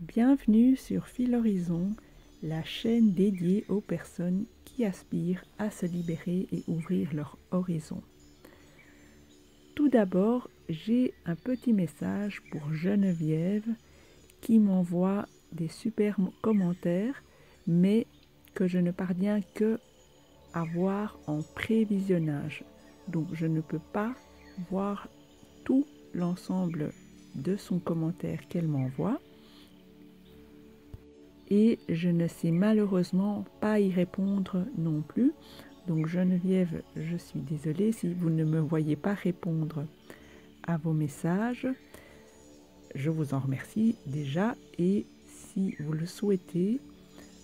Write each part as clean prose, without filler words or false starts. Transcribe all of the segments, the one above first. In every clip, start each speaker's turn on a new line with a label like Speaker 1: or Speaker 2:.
Speaker 1: Bienvenue sur Fil Horizon, la chaîne dédiée aux personnes qui aspirent à se libérer et ouvrir leur horizon. Tout d'abord, j'ai un petit message pour Geneviève qui m'envoie des super commentaires, mais que je ne parviens que à voir en prévisionnage. Donc je ne peux pas voir tout l'ensemble de son commentaire qu'elle m'envoie. Et je ne sais malheureusement pas y répondre non plus. Donc Geneviève, je suis désolée si vous ne me voyez pas répondre à vos messages. Je vous en remercie déjà et si vous le souhaitez,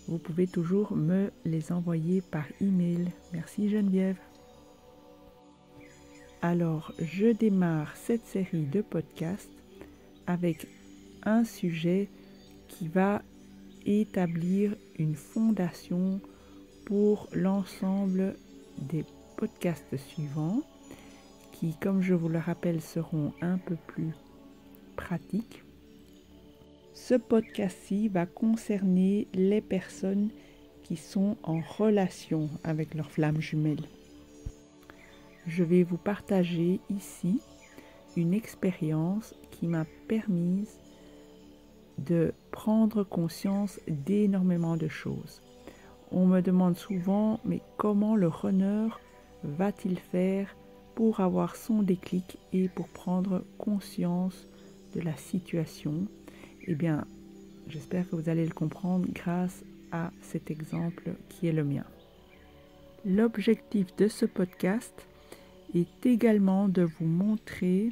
Speaker 1: vous pouvez toujours me les envoyer par email. Merci Geneviève. Alors, je démarre cette série de podcasts avec un sujet qui va établir une fondation pour l'ensemble des podcasts suivants qui, comme je vous le rappelle, seront un peu plus pratiques. Ce podcast-ci va concerner les personnes qui sont en relation avec leur flamme jumelle. Je vais vous partager ici une expérience qui m'a permis de prendre conscience d'énormément de choses. On me demande souvent, mais comment le runner va-t-il faire pour avoir son déclic et pour prendre conscience de la situation? Eh bien, j'espère que vous allez le comprendre grâce à cet exemple qui est le mien. L'objectif de ce podcast est également de vous montrer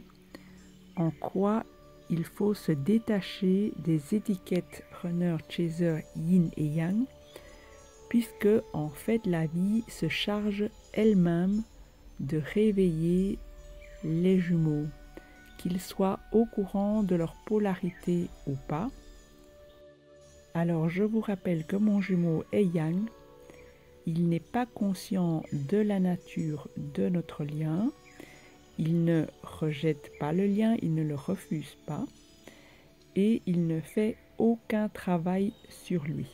Speaker 1: en quoi il faut se détacher des étiquettes runner, chaser, yin et yang, puisque en fait la vie se charge elle-même de réveiller les jumeaux, qu'ils soient au courant de leur polarité ou pas. Alors je vous rappelle que mon jumeau est yang, il n'est pas conscient de la nature de notre lien. Il ne rejette pas le lien, il ne le refuse pas et il ne fait aucun travail sur lui.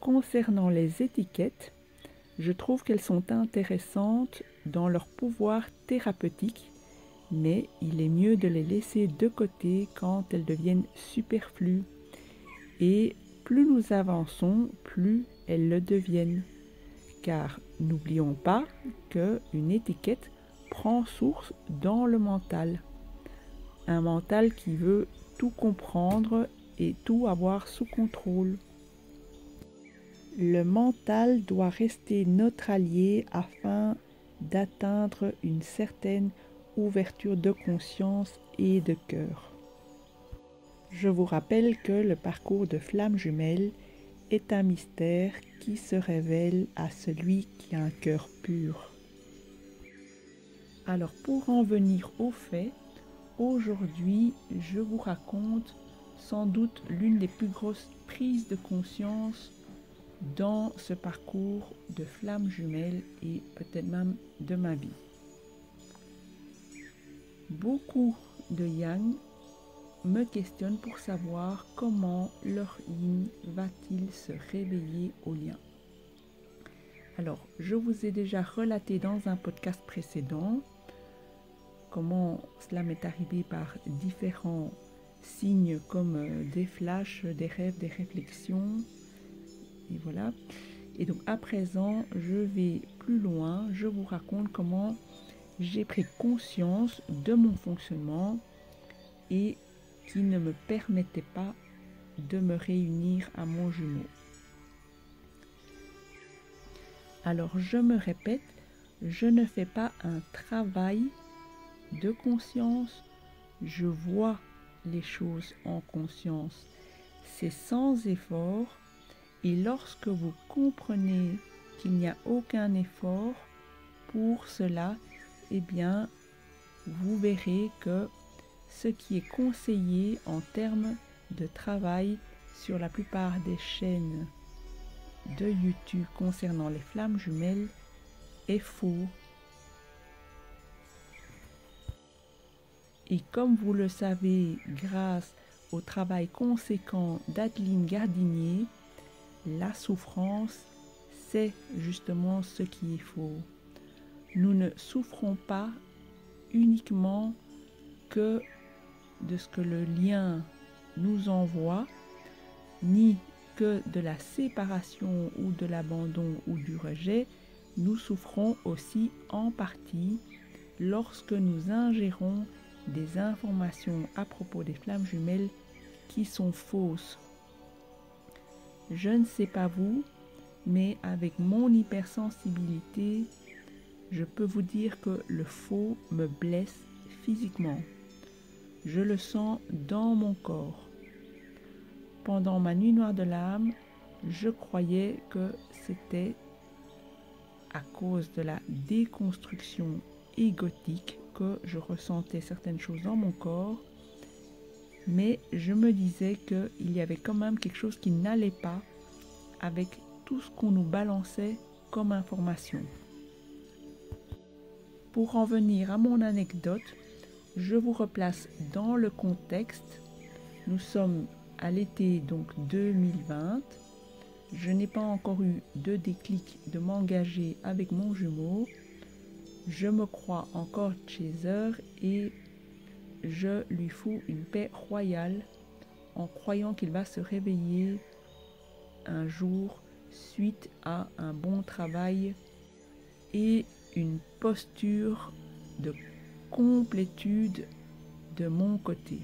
Speaker 1: Concernant les étiquettes, je trouve qu'elles sont intéressantes dans leur pouvoir thérapeutique, mais il est mieux de les laisser de côté quand elles deviennent superflues. Et plus nous avançons, plus elles le deviennent. Car n'oublions pas qu'une étiquette prend source dans le mental. Un mental qui veut tout comprendre et tout avoir sous contrôle. Le mental doit rester notre allié afin d'atteindre une certaine ouverture de conscience et de cœur. Je vous rappelle que le parcours de flamme jumelle est un mystère qui se révèle à celui qui a un cœur pur. Alors pour en venir au fait, aujourd'hui je vous raconte sans doute l'une des plus grosses prises de conscience dans ce parcours de flamme jumelle et peut-être même de ma vie. Beaucoup de yang me questionnent pour savoir comment leur yin va-t-il se réveiller au lien. Alors, je vous ai déjà relaté dans un podcast précédent comment cela m'est arrivé par différents signes comme des flashs, des rêves, des réflexions. Et voilà. Et donc à présent, je vais plus loin. Je vous raconte comment j'ai pris conscience de mon fonctionnement et qui ne me permettait pas de me réunir à mon jumeau. Alors je me répète, je ne fais pas un travail de conscience, je vois les choses en conscience. C'est sans effort et lorsque vous comprenez qu'il n'y a aucun effort pour cela, eh bien vous verrez que ce qui est conseillé en termes de travail sur la plupart des chaînes de YouTube concernant les flammes jumelles est faux. Et comme vous le savez grâce au travail conséquent d'Adeline Gardinier, la souffrance, c'est justement ce qui est faux. Nous ne souffrons pas uniquement que de ce que le lien nous envoie, ni que de la séparation ou de l'abandon ou du rejet. Nous souffrons aussi en partie lorsque nous ingérons des informations à propos des flammes jumelles qui sont fausses. Je ne sais pas vous, mais avec mon hypersensibilité, je peux vous dire que le faux me blesse physiquement. Je le sens dans mon corps. Pendant ma nuit noire de l'âme, je croyais que c'était à cause de la déconstruction égotique que je ressentais certaines choses dans mon corps, mais je me disais qu'il y avait quand même quelque chose qui n'allait pas avec tout ce qu'on nous balançait comme information. Pour en venir à mon anecdote, je vous replace dans le contexte. Nous sommes à l'été donc 2020. Je n'ai pas encore eu de déclic de m'engager avec mon jumeau. Je me crois encore chaser et je lui fous une paix royale en croyant qu'il va se réveiller un jour suite à un bon travail et une posture de complétude de mon côté.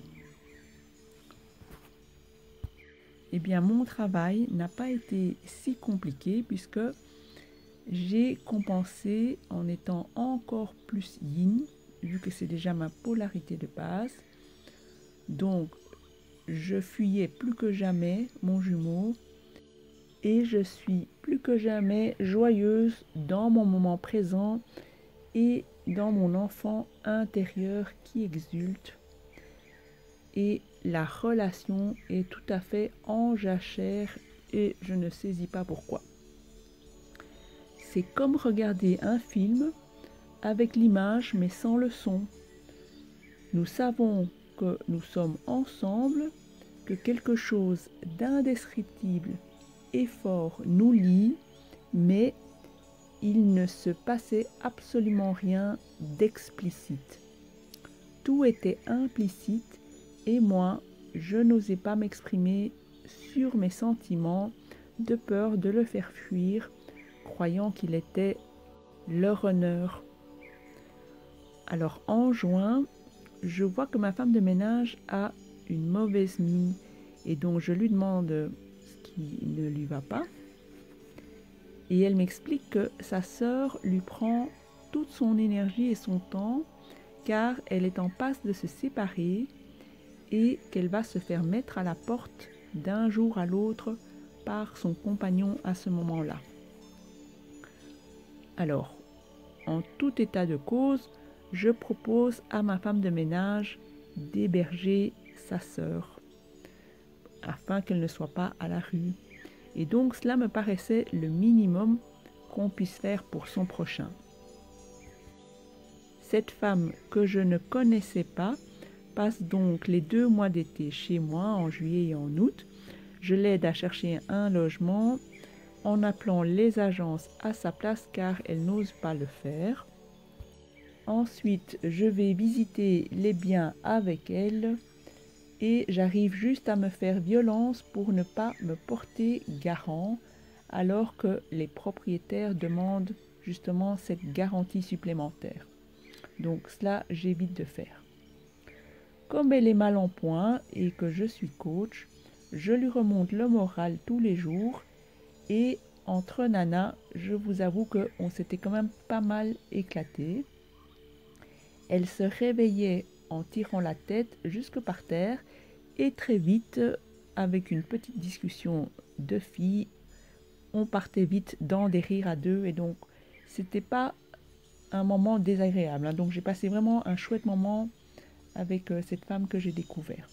Speaker 1: Eh bien, mon travail n'a pas été si compliqué puisque j'ai compensé en étant encore plus yin, vu que c'est déjà ma polarité de base. Donc, je fuyais plus que jamais mon jumeau et je suis plus que jamais joyeuse dans mon moment présent et dans mon enfant intérieur qui exulte. Et la relation est tout à fait en jachère et je ne saisis pas pourquoi. C'est comme regarder un film avec l'image mais sans le son. Nous savons que nous sommes ensemble, que quelque chose d'indescriptible et fort nous lie, mais il ne se passait absolument rien d'explicite. Tout était implicite et moi, je n'osais pas m'exprimer sur mes sentiments de peur de le faire fuir, croyant qu'il était leur honneur. Alors en juin, je vois que ma femme de ménage a une mauvaise mine et donc je lui demande ce qui ne lui va pas. Et elle m'explique que sa sœur lui prend toute son énergie et son temps car elle est en passe de se séparer et qu'elle va se faire mettre à la porte d'un jour à l'autre par son compagnon à ce moment-là. Alors, en tout état de cause, je propose à ma femme de ménage d'héberger sa sœur afin qu'elle ne soit pas à la rue. Et donc cela me paraissait le minimum qu'on puisse faire pour son prochain. Cette femme que je ne connaissais pas passe donc les 2 mois d'été chez moi en juillet et en août. Je l'aide à chercher un logement en appelant les agences à sa place car elle n'ose pas le faire. Ensuite, je vais visiter les biens avec elle et j'arrive juste à me faire violence pour ne pas me porter garant alors que les propriétaires demandent justement cette garantie supplémentaire. Donc cela, j'évite de faire. Comme elle est mal en point et que je suis coach, je lui remonte le moral tous les jours et entre nanas, je vous avoue qu'on s'était quand même pas mal éclaté. Elle se réveillait en tirant la tête jusque par terre et très vite, avec une petite discussion de filles, on partait vite dans des rires à deux et donc c'était pas un moment désagréable. Donc j'ai passé vraiment un chouette moment avec cette femme que j'ai découvert.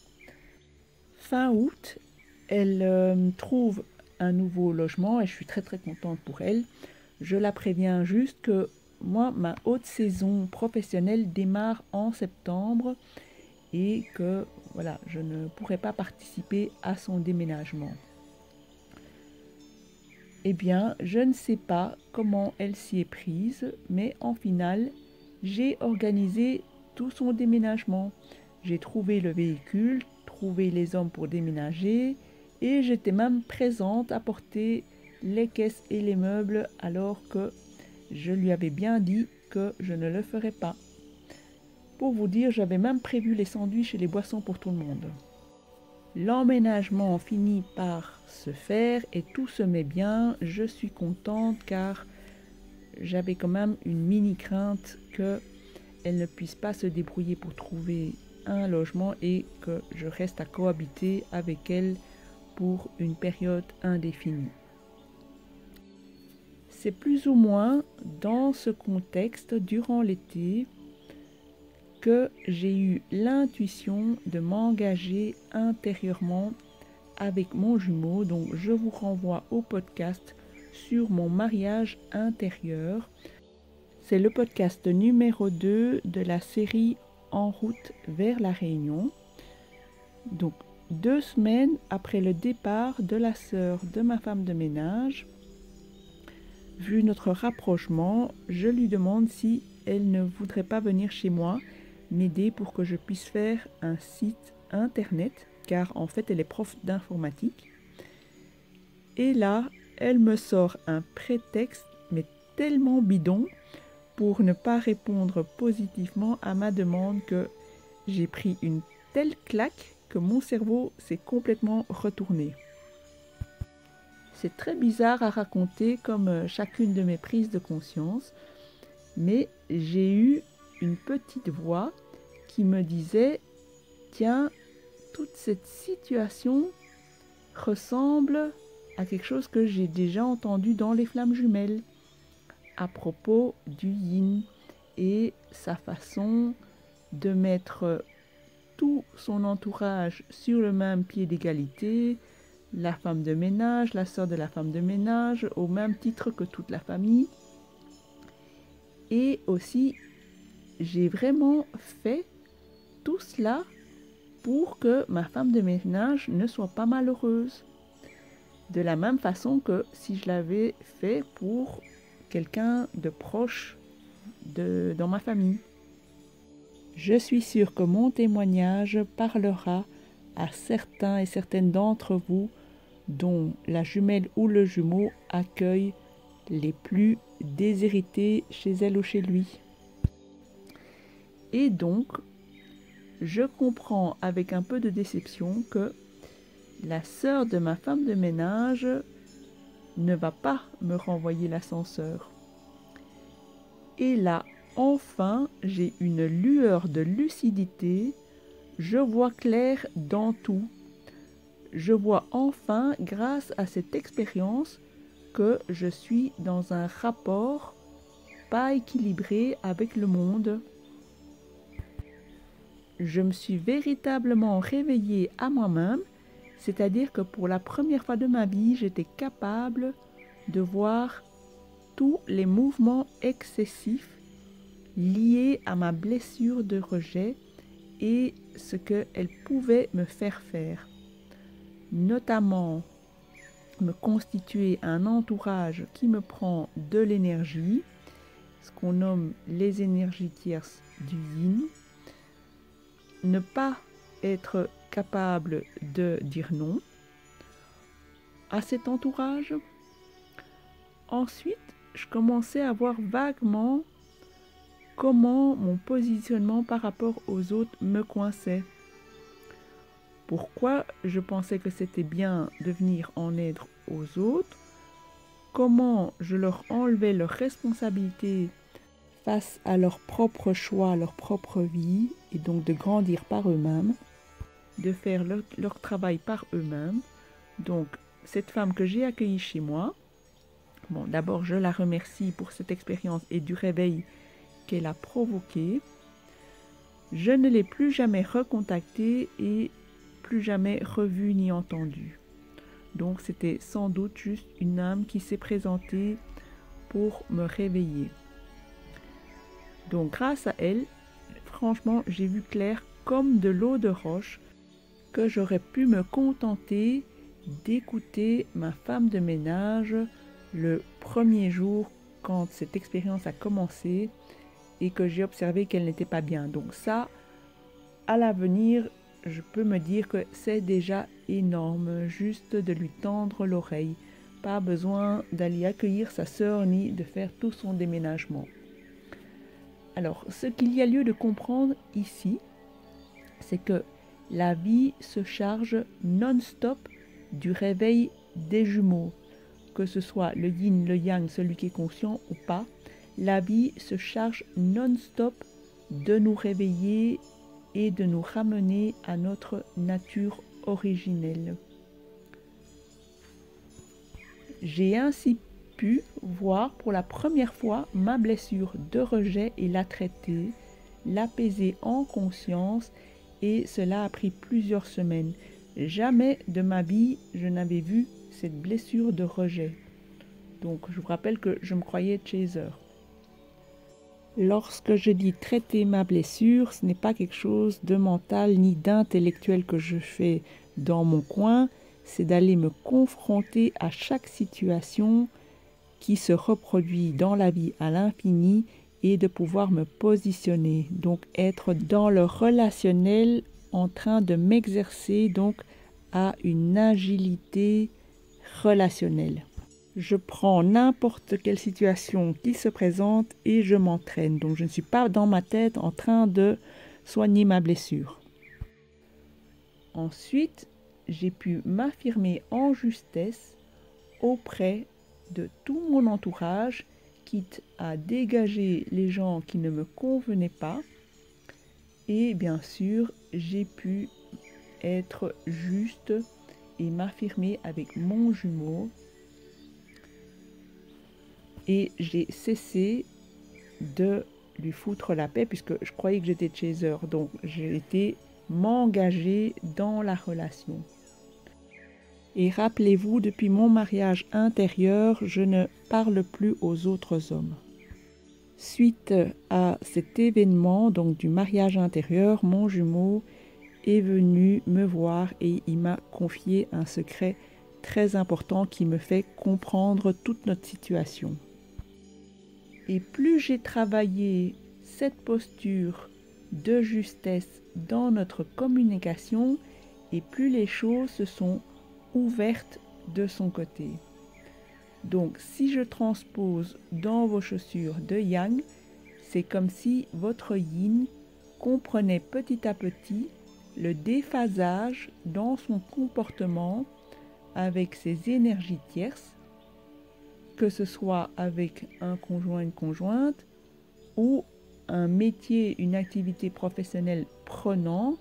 Speaker 1: Fin août, elle trouve un nouveau logement et je suis très très contente pour elle. Je la préviens juste que moi, ma haute saison professionnelle démarre en septembre et que voilà, je ne pourrais pas participer à son déménagement. Eh bien, je ne sais pas comment elle s'y est prise, mais en finale, j'ai organisé tout son déménagement. J'ai trouvé le véhicule, trouvé les hommes pour déménager et j'étais même présente à porter les caisses et les meubles alors que je lui avais bien dit que je ne le ferais pas. Pour vous dire, j'avais même prévu les sandwichs et les boissons pour tout le monde. L'emménagement finit par se faire et tout se met bien. Je suis contente car j'avais quand même une mini crainte qu'elle ne puisse pas se débrouiller pour trouver un logement et que je reste à cohabiter avec elle pour une période indéfinie. C'est plus ou moins dans ce contexte, durant l'été, que j'ai eu l'intuition de m'engager intérieurement avec mon jumeau. Donc je vous renvoie au podcast sur mon mariage intérieur. C'est le podcast numéro 2 de la série En route vers la Réunion. Donc 2 semaines après le départ de la sœur de ma femme de ménage, vu notre rapprochement, je lui demande si elle ne voudrait pas venir chez moi m'aider pour que je puisse faire un site internet, car en fait elle est prof d'informatique. Et là, elle me sort un prétexte, mais tellement bidon, pour ne pas répondre positivement à ma demande que j'ai pris une telle claque que mon cerveau s'est complètement retourné. C'est très bizarre à raconter comme chacune de mes prises de conscience, mais j'ai eu une petite voix qui me disait « Tiens, toute cette situation ressemble à quelque chose que j'ai déjà entendu dans les flammes jumelles à propos du yin et sa façon de mettre tout son entourage sur le même pied d'égalité, la femme de ménage, la sœur de la femme de ménage, au même titre que toute la famille. Et aussi, j'ai vraiment fait tout cela pour que ma femme de ménage ne soit pas malheureuse. De la même façon que si je l'avais fait pour quelqu'un de proche dans ma famille. Je suis sûre que mon témoignage parlera à certains et certaines d'entre vous dont la jumelle ou le jumeau accueille les plus déshérités chez elle ou chez lui. Et donc, je comprends avec un peu de déception que la sœur de ma femme de ménage ne va pas me renvoyer l'ascenseur. Et là, enfin, j'ai une lueur de lucidité, je vois clair dans tout. Je vois enfin, grâce à cette expérience, que je suis dans un rapport pas équilibré avec le monde. Je me suis véritablement réveillée à moi-même, c'est-à-dire que pour la première fois de ma vie, j'étais capable de voir tous les mouvements excessifs liés à ma blessure de rejet et ce qu'elle pouvait me faire faire. Notamment me constituer un entourage qui me prend de l'énergie, ce qu'on nomme les énergies tierces du yin, ne pas être capable de dire non à cet entourage. Ensuite, je commençais à voir vaguement comment mon positionnement par rapport aux autres me coinçait. Pourquoi je pensais que c'était bien de venir en aide aux autres, comment je leur enlevais leurs responsabilités face à leur propre choix, leur propre vie, et donc de grandir par eux-mêmes, de faire leur travail par eux-mêmes. Donc, cette femme que j'ai accueillie chez moi, bon, d'abord je la remercie pour cette expérience et du réveil qu'elle a provoqué. Je ne l'ai plus jamais recontactée et plus jamais revue ni entendue. Donc c'était sans doute juste une âme qui s'est présentée pour me réveiller. Donc grâce à elle, franchement, j'ai vu clair comme de l'eau de roche. que j'aurais pu me contenter d'écouter ma femme de ménage le premier jour quand cette expérience a commencé et que j'ai observé qu'elle n'était pas bien. Donc ça, à l'avenir, je peux me dire que c'est déjà énorme, juste de lui tendre l'oreille. Pas besoin d'aller accueillir sa sœur ni de faire tout son déménagement. Alors, ce qu'il y a lieu de comprendre ici, c'est que la vie se charge non-stop du réveil des jumeaux. Que ce soit le yin, le yang, celui qui est conscient ou pas, la vie se charge non-stop de nous réveiller et de nous ramener à notre nature originelle. J'ai ainsi pu voir pour la première fois ma blessure de rejet et la traiter, l'apaiser en conscience, et cela a pris plusieurs semaines. Jamais de ma vie je n'avais vu cette blessure de rejet. Donc je vous rappelle que je me croyais chaser. Lorsque je dis traiter ma blessure, ce n'est pas quelque chose de mental ni d'intellectuel que je fais dans mon coin, c'est d'aller me confronter à chaque situation qui se reproduit dans la vie à l'infini et de pouvoir me positionner, donc être dans le relationnel en train de m'exercer donc à une agilité relationnelle. Je prends n'importe quelle situation qui se présente et je m'entraîne. Donc je ne suis pas dans ma tête en train de soigner ma blessure. Ensuite, j'ai pu m'affirmer en justesse auprès de tout mon entourage, quitte à dégager les gens qui ne me convenaient pas. Et bien sûr, j'ai pu être juste et m'affirmer avec mon jumeau. Et j'ai cessé de lui foutre la paix puisque je croyais que j'étais chaser. Donc j'ai été m'engager dans la relation. Et rappelez-vous, depuis mon mariage intérieur, je ne parle plus aux autres hommes. Suite à cet événement, donc du mariage intérieur, mon jumeau est venu me voir et il m'a confié un secret très important qui me fait comprendre toute notre situation. Et plus j'ai travaillé cette posture de justesse dans notre communication, et plus les choses se sont ouvertes de son côté. Donc, si je transpose dans vos chaussures de yang, c'est comme si votre yin comprenait petit à petit le déphasage dans son comportement avec ses énergies tierces, que ce soit avec un conjoint, une conjointe, ou un métier, une activité professionnelle prenant,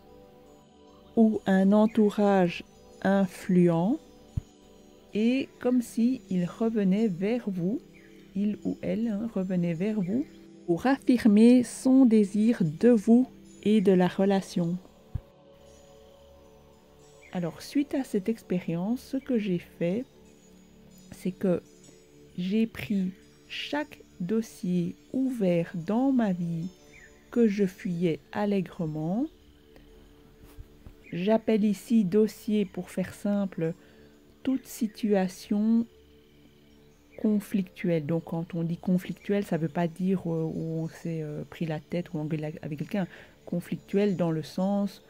Speaker 1: ou un entourage influent, et comme si il revenait vers vous, il ou elle revenait vers vous pour affirmer son désir de vous et de la relation. Alors, suite à cette expérience, ce que j'ai fait, c'est que j'ai pris chaque dossier ouvert dans ma vie que je fuyais allègrement. J'appelle ici dossier, pour faire simple, toute situation conflictuelle. Donc quand on dit conflictuelle, ça ne veut pas dire où on s'est pris la tête ou engueulé avec quelqu'un. Conflictuelle dans le sens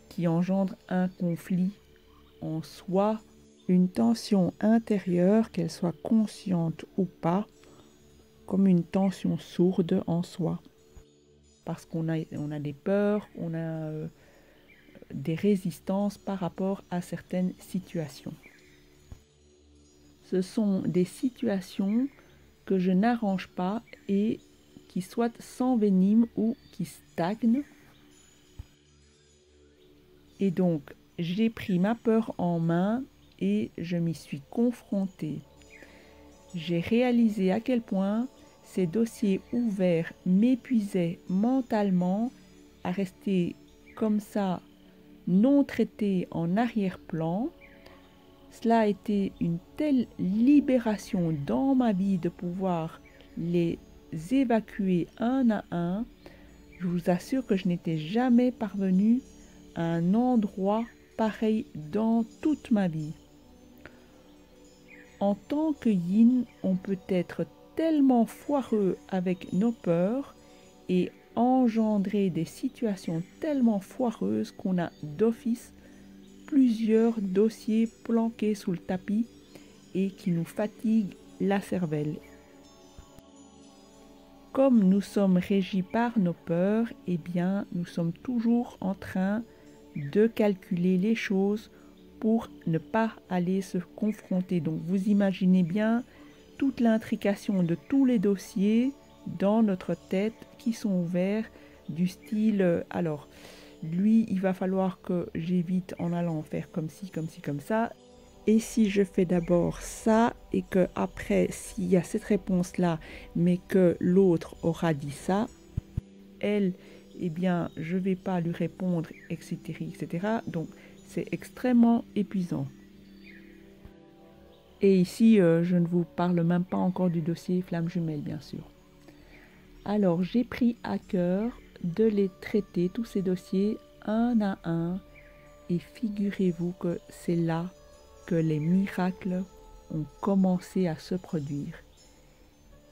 Speaker 1: qui engendre un conflit en soi, une tension intérieure, qu'elle soit consciente ou pas, comme une tension sourde en soi. Parce qu'on a des peurs, on a des résistances par rapport à certaines situations. Ce sont des situations que je n'arrange pas et qui soient s'enveniment ou qui stagnent. Et donc, j'ai pris ma peur en main et je m'y suis confrontée. J'ai réalisé à quel point ces dossiers ouverts m'épuisaient mentalement à rester comme ça, non traités en arrière-plan. Cela a été une telle libération dans ma vie de pouvoir les évacuer un à un. Je vous assure que je n'étais jamais parvenue un endroit pareil dans toute ma vie. En tant que yin, on peut être tellement foireux avec nos peurs et engendrer des situations tellement foireuses qu'on a d'office plusieurs dossiers planqués sous le tapis et qui nous fatiguent la cervelle. Comme nous sommes régis par nos peurs, eh bien, nous sommes toujours en train de calculer les choses pour ne pas aller se confronter. Donc, vous imaginez bien toute l'intrication de tous les dossiers dans notre tête qui sont ouverts du style, alors, lui, il va falloir que j'évite en allant faire comme ci, comme ci, comme ça. Et si je fais d'abord ça et que après, s'il y a cette réponse-là, mais que l'autre aura dit ça, elle, eh bien, je ne vais pas lui répondre, etc., etc. Donc, c'est extrêmement épuisant. Et ici, je ne vous parle même pas encore du dossier flamme jumelle, bien sûr. Alors, j'ai pris à cœur de les traiter, tous ces dossiers, un à un. Et figurez-vous que c'est là que les miracles ont commencé à se produire.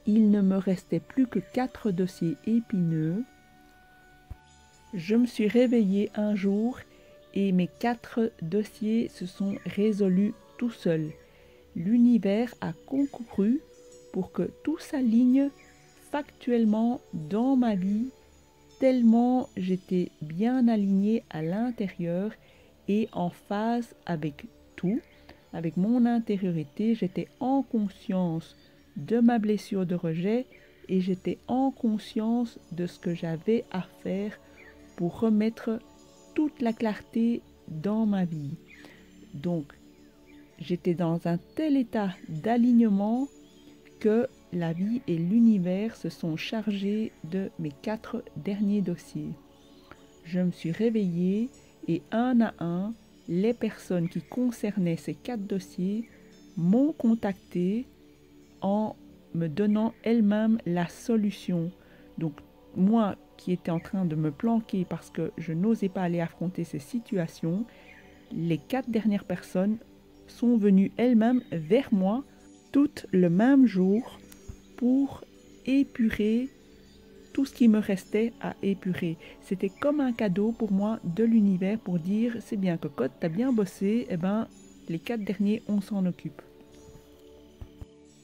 Speaker 1: Il ne me restait plus que 4 dossiers épineux. Je me suis réveillée un jour et mes 4 dossiers se sont résolus tout seuls. L'univers a concouru pour que tout s'aligne factuellement dans ma vie, tellement j'étais bien alignée à l'intérieur et en phase avec tout. Avec mon intériorité, j'étais en conscience de ma blessure de rejet et j'étais en conscience de ce que j'avais à faire pour remettre toute la clarté dans ma vie. Donc, j'étais dans un tel état d'alignement que la vie et l'univers se sont chargés de mes 4 derniers dossiers. Je me suis réveillée et un à un, les personnes qui concernaient ces 4 dossiers m'ont contacté en me donnant elles-mêmes la solution. Donc moi qui étais en train de me planquer parce que je n'osais pas aller affronter ces situations, les 4 dernières personnes sont venues elles-mêmes vers moi toutes le même jour pour épurer tout ce qui me restait à épurer. C'était comme un cadeau pour moi de l'univers pour dire c'est bien cocotte, t'as bien bossé, eh ben les 4 derniers on s'en occupe.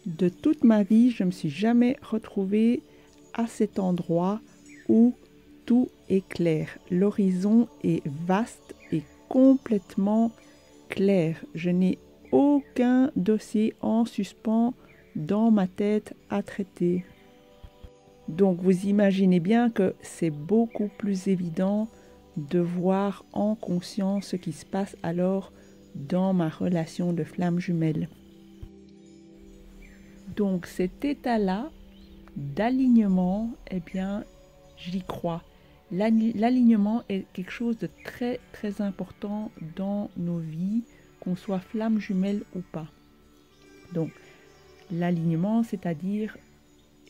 Speaker 1: De toute ma vie, je ne me suis jamais retrouvée à cet endroit où tout est clair. L'horizon est vaste et complètement clair. Je n'ai aucun dossier en suspens dans ma tête à traiter. Donc vous imaginez bien que c'est beaucoup plus évident de voir en conscience ce qui se passe alors dans ma relation de flamme jumelle. Donc cet état-là d'alignement, eh bien, j'y crois. L'alignement est quelque chose de très très important dans nos vies, qu'on soit flamme jumelle ou pas. Donc l'alignement, c'est-à-dire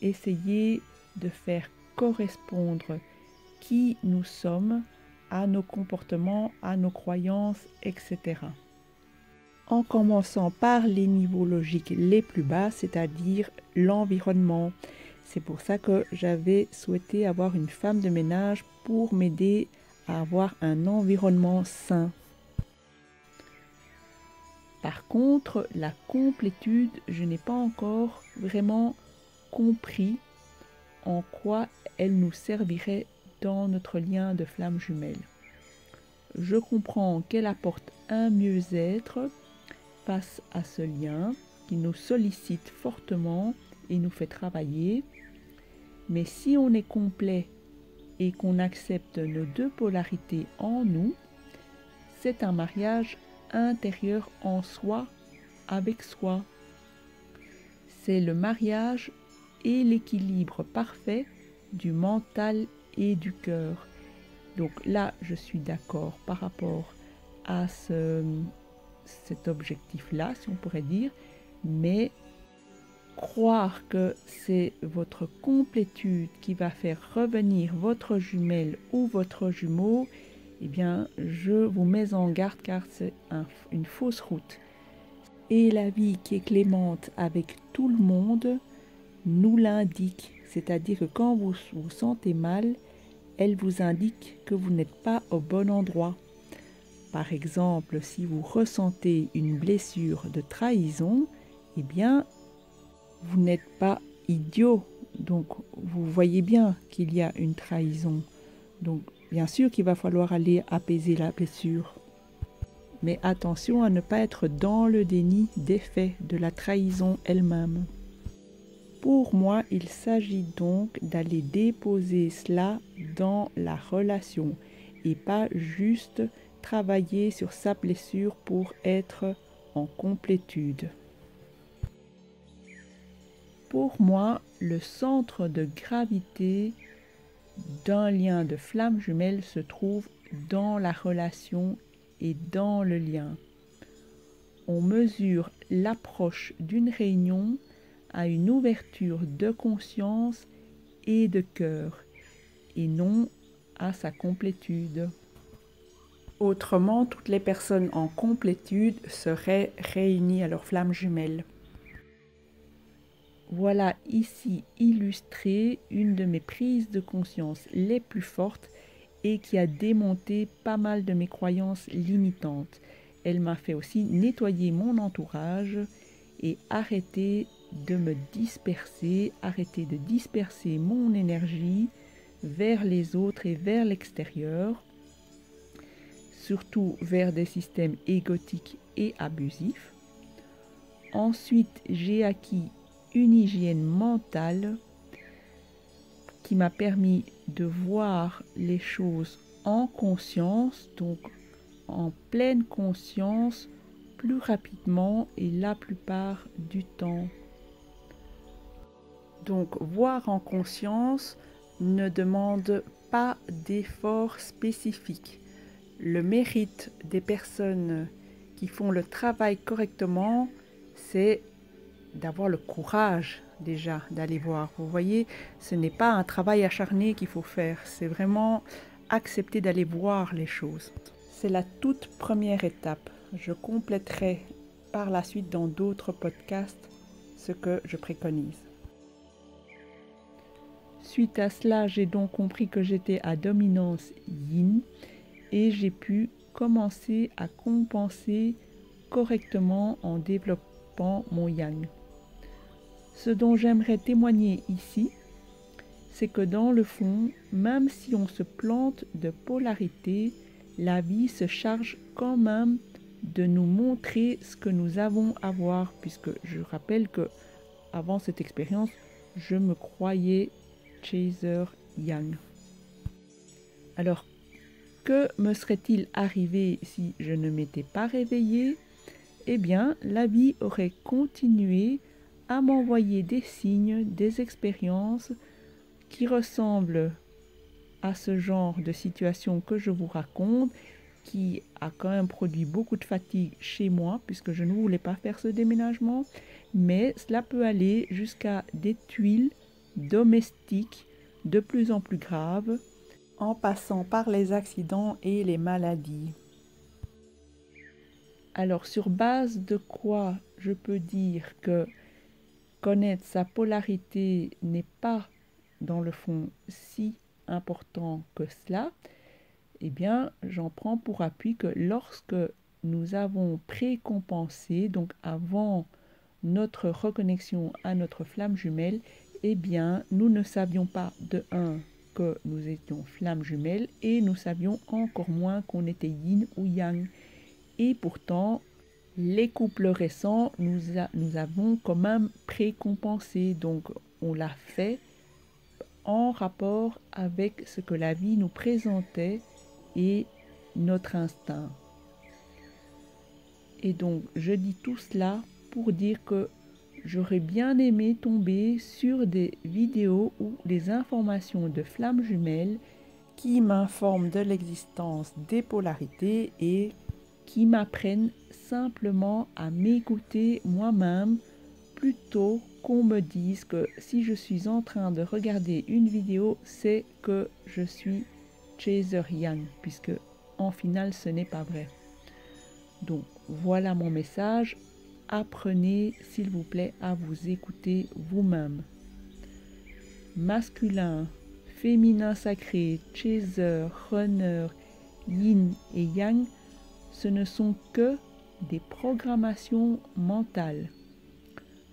Speaker 1: essayer de faire correspondre qui nous sommes à nos comportements, à nos croyances, etc. En commençant par les niveaux logiques les plus bas, c'est-à-dire l'environnement. C'est pour ça que j'avais souhaité avoir une femme de ménage pour m'aider à avoir un environnement sain. Par contre, la complétude, je n'ai pas encore vraiment compris en quoi elle nous servirait dans notre lien de flamme jumelle. Je comprends qu'elle apporte un mieux-être face à ce lien qui nous sollicite fortement et nous fait travailler. Mais si on est complet et qu'on accepte nos 2 polarités en nous, c'est un mariage intérieur en soi avec soi. C'est le mariage et l'équilibre parfait du mental et du cœur. Donc là, je suis d'accord par rapport à cet objectif-là, si on pourrait dire, mais croire que c'est votre complétude qui va faire revenir votre jumelle ou votre jumeau, eh bien, je vous mets en garde car c'est une fausse route. Et la vie qui est clémente avec tout le monde nous l'indique. C'est-à-dire que quand vous vous sentez mal, elle vous indique que vous n'êtes pas au bon endroit. Par exemple, si vous ressentez une blessure de trahison, eh bien, vous n'êtes pas idiot. Donc, vous voyez bien qu'il y a une trahison. Donc, bien sûr qu'il va falloir aller apaiser la blessure. Mais attention à ne pas être dans le déni des faits de la trahison elle-même. Pour moi, il s'agit donc d'aller déposer cela dans la relation et pas juste travailler sur sa blessure pour être en complétude. Pour moi, le centre de gravité d'un lien de flamme jumelle se trouve dans la relation et dans le lien. On mesure l'approche d'une réunion à une ouverture de conscience et de cœur, et non à sa complétude. Autrement, toutes les personnes en complétude seraient réunies à leur flamme jumelle. Voilà ici illustrée une de mes prises de conscience les plus fortes et qui a démonté pas mal de mes croyances limitantes. Elle m'a fait aussi nettoyer mon entourage et arrêter de me disperser, arrêter de disperser mon énergie vers les autres et vers l'extérieur, surtout vers des systèmes égotiques et abusifs. Ensuite, j'ai acquis une hygiène mentale qui m'a permis de voir les choses en conscience, donc en pleine conscience, plus rapidement et la plupart du temps. Donc, voir en conscience ne demande pas d'efforts spécifiques. Le mérite des personnes qui font le travail correctement, c'est d'avoir le courage déjà d'aller voir. Vous voyez, ce n'est pas un travail acharné qu'il faut faire, c'est vraiment accepter d'aller voir les choses. C'est la toute première étape. Je compléterai par la suite dans d'autres podcasts ce que je préconise. Suite à cela, j'ai donc compris que j'étais à dominance yin et j'ai pu commencer à compenser correctement en développant mon yang. Ce dont j'aimerais témoigner ici, c'est que dans le fond, même si on se plante de polarité, la vie se charge quand même de nous montrer ce que nous avons à voir, puisque je rappelle que avant cette expérience, je me croyais chaser yang. Alors, que me serait-il arrivé si je ne m'étais pas réveillée? Eh bien, la vie aurait continué à m'envoyer des signes, des expériences qui ressemblent à ce genre de situation que je vous raconte, qui a quand même produit beaucoup de fatigue chez moi, puisque je ne voulais pas faire ce déménagement, mais cela peut aller jusqu'à des tuiles domestiques de plus en plus graves, en passant par les accidents et les maladies. Alors, sur base de quoi je peux dire que connaître sa polarité n'est pas, dans le fond, si important que cela, eh bien, j'en prends pour appui que lorsque nous avons précompensé, donc avant notre reconnexion à notre flamme jumelle, eh bien, nous ne savions pas de 1 que nous étions flamme jumelle et nous savions encore moins qu'on était yin ou yang. Et pourtant, les couples récents, nous avons quand même précompensé. Donc, on l'a fait en rapport avec ce que la vie nous présentait et notre instinct. Et donc, je dis tout cela pour dire que j'aurais bien aimé tomber sur des vidéos ou des informations de flammes jumelles qui m'informent de l'existence des polarités et qui m'apprennent simplement à m'écouter moi-même plutôt qu'on me dise que si je suis en train de regarder une vidéo, c'est que je suis chaser yang, puisque en finale ce n'est pas vrai. Donc voilà mon message. Apprenez s'il vous plaît à vous écouter vous-même. Masculin, féminin sacré, chaser, runner, yin et yang, ce ne sont que des programmations mentales.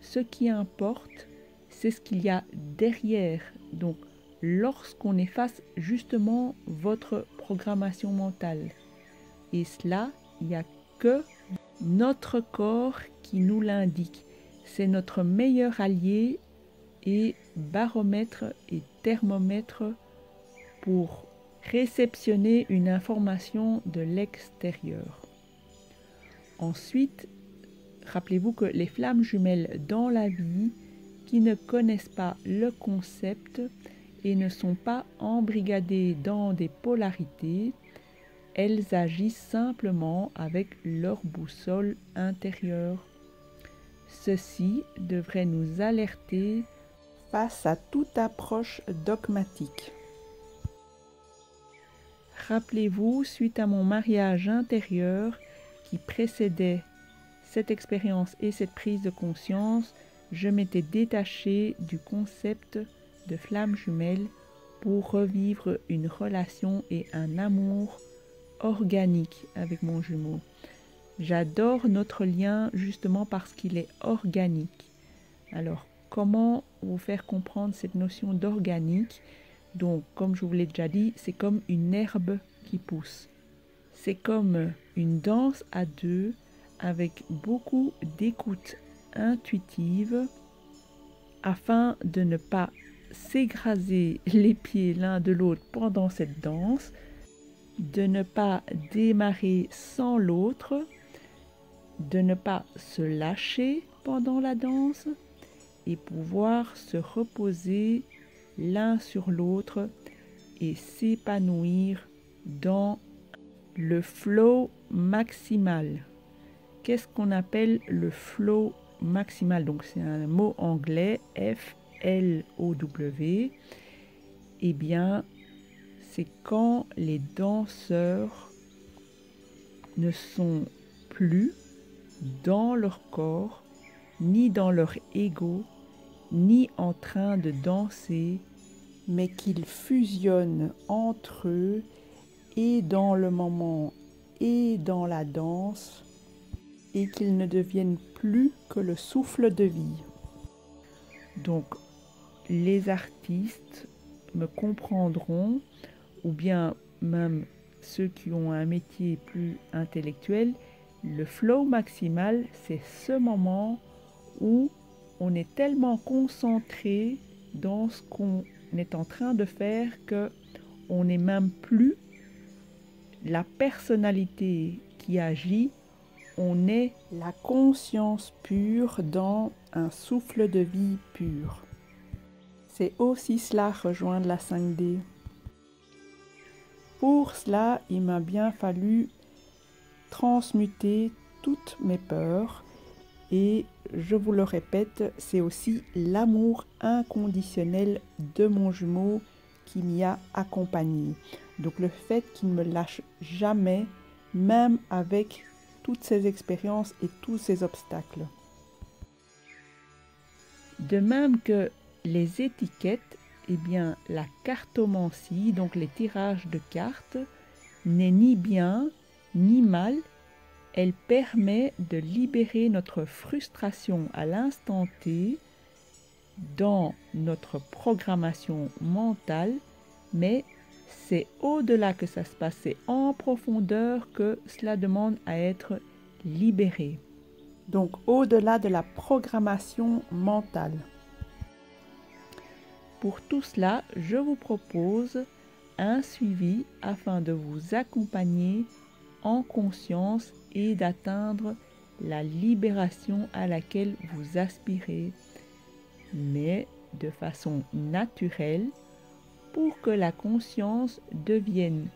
Speaker 1: Ce qui importe, c'est ce qu'il y a derrière. Donc, lorsqu'on efface justement votre programmation mentale, et cela, il n'y a que notre corps qui nous l'indique. C'est notre meilleur allié et baromètre et thermomètre pour réceptionner une information de l'extérieur. Ensuite, rappelez-vous que les flammes jumelles dans la vie qui ne connaissent pas le concept et ne sont pas embrigadées dans des polarités, elles agissent simplement avec leur boussole intérieure. Ceci devrait nous alerter face à toute approche dogmatique. Rappelez-vous, suite à mon mariage intérieur qui précédait cette expérience et cette prise de conscience, je m'étais détachée du concept de flamme jumelle pour revivre une relation et un amour organique avec mon jumeau. J'adore notre lien justement parce qu'il est organique. Alors, comment vous faire comprendre cette notion d'organique? Donc, comme je vous l'ai déjà dit, c'est comme une herbe qui pousse. C'est comme une danse à deux avec beaucoup d'écoute intuitive afin de ne pas s'écraser les pieds l'un de l'autre pendant cette danse, de ne pas démarrer sans l'autre, de ne pas se lâcher pendant la danse et pouvoir se reposer l'un sur l'autre et s'épanouir dans le flow maximal. Qu'est-ce qu'on appelle le flow maximal? Donc c'est un mot anglais, F-L-O-W. Eh bien, c'est quand les danseurs ne sont plus dans leur corps, ni dans leur ego, ni en train de danser, mais qu'ils fusionnent entre eux et dans le moment et dans la danse, et qu'ils ne deviennent plus que le souffle de vie. Donc, les artistes me comprendront, ou bien même ceux qui ont un métier plus intellectuel, le flow maximal, c'est ce moment où on est tellement concentré dans ce qu'on est en train de faire que on n'est même plus la personnalité qui agit, on est la conscience pure dans un souffle de vie pur. C'est aussi cela, rejoindre la 5D. Pour cela, il m'a bien fallu transmuter toutes mes peurs et je vous le répète, c'est aussi l'amour inconditionnel de mon jumeau qui m'y a accompagné. Donc le fait qu'il ne me lâche jamais, même avec toutes ces expériences et tous ces obstacles. De même que les étiquettes, eh bien la cartomancie, donc les tirages de cartes, n'est ni bien ni mal. Elle permet de libérer notre frustration à l'instant T dans notre programmation mentale, mais c'est au-delà que ça se passe, c'est en profondeur que cela demande à être libéré. Donc au-delà de la programmation mentale. Pour tout cela, je vous propose un suivi afin de vous accompagner en conscience et d'atteindre la libération à laquelle vous aspirez, mais de façon naturelle, pour que la conscience devienne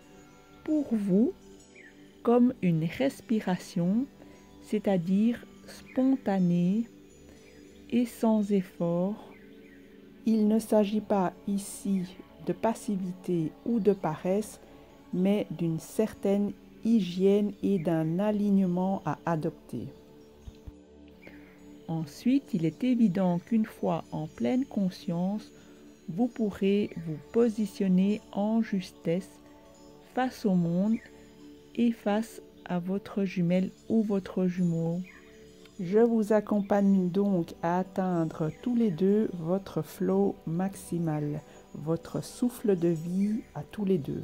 Speaker 1: pour vous comme une respiration, c'est-à-dire spontanée et sans effort. Il ne s'agit pas ici de passivité ou de paresse, mais d'une certaine hygiène et d'un alignement à adopter. Ensuite, il est évident qu'une fois en pleine conscience, vous pourrez vous positionner en justesse face au monde et face à votre jumelle ou votre jumeau. Je vous accompagne donc à atteindre tous les deux votre flow maximal, votre souffle de vie à tous les deux.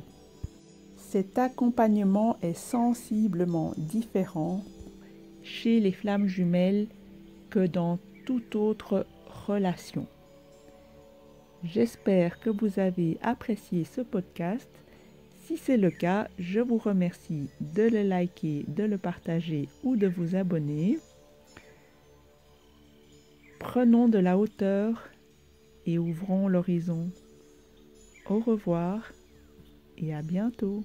Speaker 1: Cet accompagnement est sensiblement différent chez les flammes jumelles que dans toute autre relation. J'espère que vous avez apprécié ce podcast. Si c'est le cas, je vous remercie de le liker, de le partager ou de vous abonner. Prenons de la hauteur et ouvrons l'horizon. Au revoir et à bientôt.